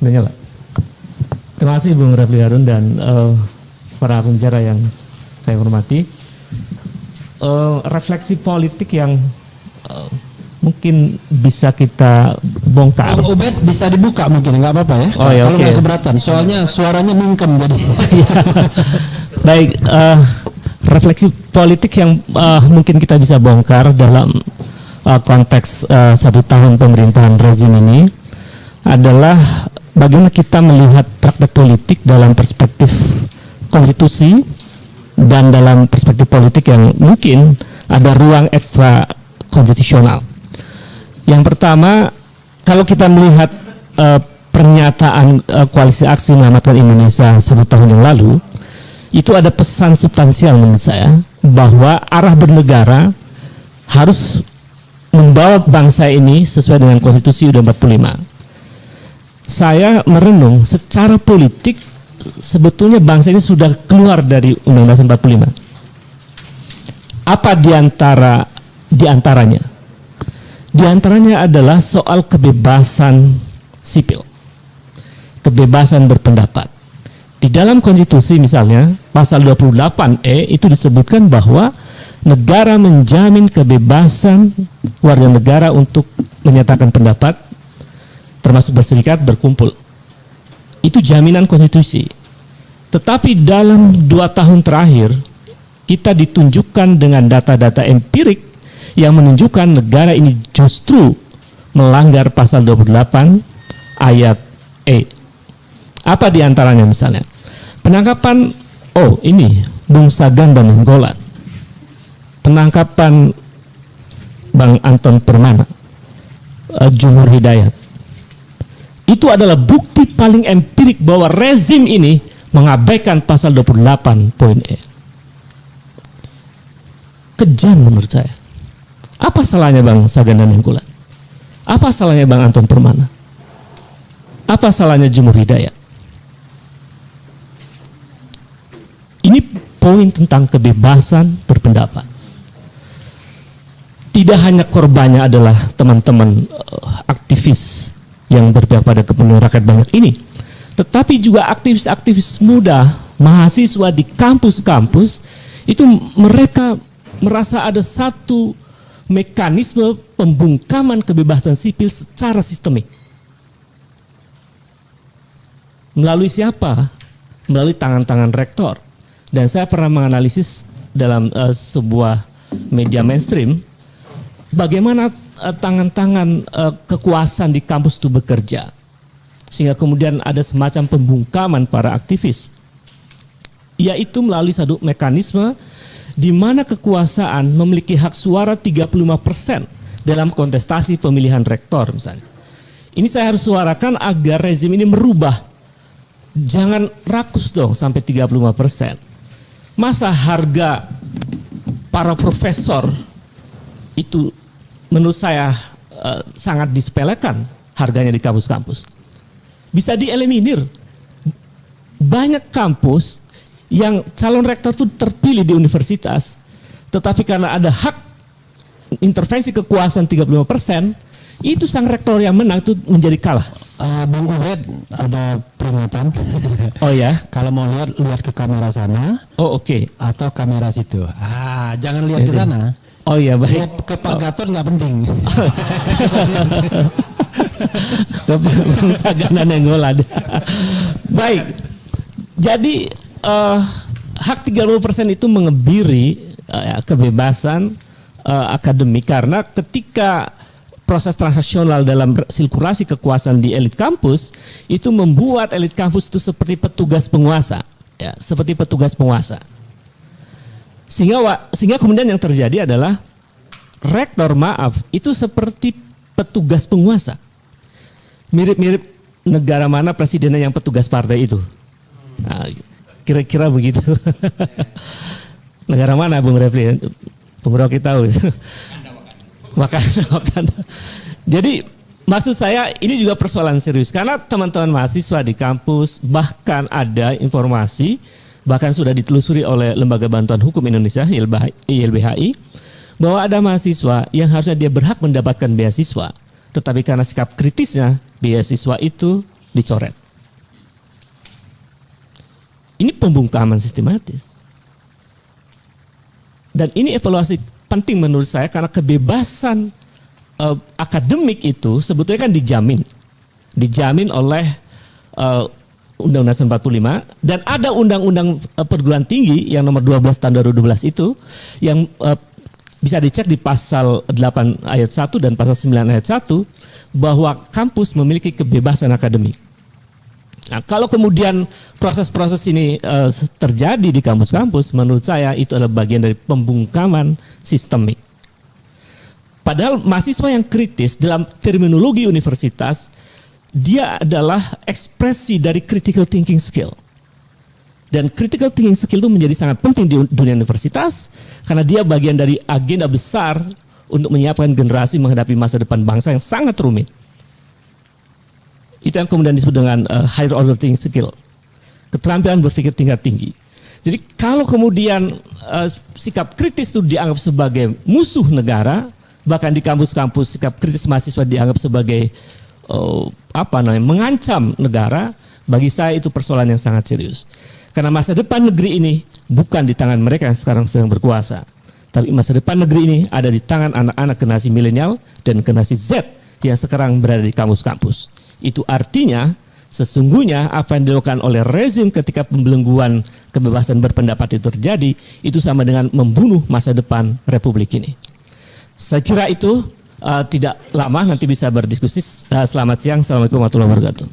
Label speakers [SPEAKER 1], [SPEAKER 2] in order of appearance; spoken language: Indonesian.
[SPEAKER 1] Sudah nyala. Terima kasih Bung Refli Harun dan para pembicara yang saya hormati. Refleksi politik yang mungkin bisa kita bongkar.
[SPEAKER 2] Bang Ubed bisa dibuka mungkin, nggak apa-apa ya?
[SPEAKER 1] Oh, ya,
[SPEAKER 2] kalau nggak keberatan, soalnya suaranya mingkem jadi.
[SPEAKER 1] Baik, refleksi politik yang mungkin kita bisa bongkar dalam konteks 1 tahun pemerintahan rezim ini adalah bagaimana kita melihat praktek politik dalam perspektif konstitusi dan dalam perspektif politik yang mungkin ada ruang ekstra konstitusional. Yang pertama, kalau kita melihat pernyataan Koalisi Aksi Menyelamatkan Indonesia 1 tahun yang lalu, itu ada pesan substansial menurut saya bahwa arah bernegara harus membawa bangsa ini sesuai dengan Konstitusi UUD 45. Saya merenung secara politik sebetulnya bangsa ini sudah keluar dari Undang-Undang 45. Apa diantaranya? Diantaranya adalah soal kebebasan sipil, kebebasan berpendapat. Di dalam konstitusi misalnya pasal 28E itu disebutkan bahwa negara menjamin kebebasan warga negara untuk menyatakan pendapat, termasuk berserikat, berkumpul. Itu jaminan konstitusi. Tetapi dalam 2 tahun terakhir kita ditunjukkan dengan data-data empirik yang menunjukkan negara ini justru melanggar pasal 28 ayat E. Apa diantaranya misalnya? Penangkapan, Bung Sagan dan Nainggolan. Penangkapan Bang Anton Permana, Jumur Hidayat. Itu adalah bukti paling empirik bahwa rezim ini mengabaikan pasal 28.E. Kejam menurut saya. Apa salahnya Bang Sagan dan Nainggolan? Apa salahnya Bang Anton Permana? Apa salahnya Jumur Hidayat? Ini poin tentang kebebasan berpendapat. Tidak hanya korbannya adalah teman-teman aktivis yang berpihak pada kepentingan rakyat banyak ini, tetapi juga aktivis-aktivis muda, mahasiswa di kampus-kampus, itu mereka merasa ada satu mekanisme pembungkaman kebebasan sipil secara sistemik. Melalui siapa? Melalui tangan-tangan rektor. Dan saya pernah menganalisis dalam sebuah media mainstream, bagaimana tangan-tangan kekuasaan di kampus itu bekerja. Sehingga kemudian ada semacam pembungkaman para aktivis. Yaitu melalui satu mekanisme di mana kekuasaan memiliki hak suara 35% dalam kontestasi pemilihan rektor misalnya. Ini saya harus suarakan agar rezim ini merubah. Jangan rakus dong sampai 35%. Masa harga para profesor itu menurut saya sangat disepelekan harganya di kampus-kampus. Bisa dieliminir. Banyak kampus yang calon rektor itu terpilih di universitas, tetapi karena ada hak intervensi kekuasaan 35%, itu sang rektor yang menang itu menjadi kalah.
[SPEAKER 2] Bang Ubed, ada peringatan.
[SPEAKER 1] Oh ya?
[SPEAKER 2] Kalau mau lihat ke kamera sana.
[SPEAKER 1] Oh oke.
[SPEAKER 2] Atau kamera situ. Jangan lihat ke sana.
[SPEAKER 1] Oh iya baik.
[SPEAKER 2] Lihat ke Pak Gatot nggak penting.
[SPEAKER 1] Ke Bang Sagan dan Nainggolan. Baik. Jadi hak 30% itu mengebiri kebebasan akademik, karena ketika proses transaksional dalam sirkulasi kekuasaan di elit kampus itu membuat elit kampus itu seperti petugas penguasa, ya, seperti petugas penguasa. Sehingga kemudian yang terjadi adalah rektor itu seperti petugas penguasa. Mirip-mirip negara mana presidennya yang petugas partai itu. Nah, kira-kira begitu. Negara mana Bung Refli? Bung Rocky tahu. Makan. Jadi maksud saya ini juga persoalan serius, karena teman-teman mahasiswa di kampus bahkan ada informasi, bahkan sudah ditelusuri oleh Lembaga Bantuan Hukum Indonesia YLBHI, bahwa ada mahasiswa yang harusnya dia berhak mendapatkan beasiswa, tetapi karena sikap kritisnya beasiswa itu dicoret. Ini pembungkaman sistematis. Dan ini evaluasi penting menurut saya karena kebebasan akademik itu sebetulnya kan dijamin oleh Undang-Undang 45 dan ada Undang-Undang Perguruan Tinggi yang nomor 12 tahun 2012 itu yang bisa dicek di pasal 8 ayat 1 dan pasal 9 ayat 1 bahwa kampus memiliki kebebasan akademik. Nah, kalau kemudian proses-proses ini terjadi di kampus-kampus, menurut saya itu adalah bagian dari pembungkaman sistemik. Padahal mahasiswa yang kritis dalam terminologi universitas, dia adalah ekspresi dari critical thinking skill. Dan critical thinking skill itu menjadi sangat penting di dunia universitas karena dia bagian dari agenda besar untuk menyiapkan generasi menghadapi masa depan bangsa yang sangat rumit. Itu yang kemudian disebut dengan higher order thinking skill. Keterampilan berpikir tingkat tinggi. Jadi kalau kemudian sikap kritis itu dianggap sebagai musuh negara, bahkan di kampus-kampus sikap kritis mahasiswa dianggap sebagai mengancam negara, bagi saya itu persoalan yang sangat serius. Karena masa depan negeri ini bukan di tangan mereka yang sekarang sedang berkuasa, tapi masa depan negeri ini ada di tangan anak-anak generasi milenial dan generasi Z yang sekarang berada di kampus-kampus. Itu artinya sesungguhnya apa yang dilakukan oleh rezim ketika pembelengguan kebebasan berpendapat itu terjadi, itu sama dengan membunuh masa depan Republik ini. Saya kira itu tidak lama, nanti bisa berdiskusi. Selamat siang, Assalamualaikum warahmatullahi wabarakatuh.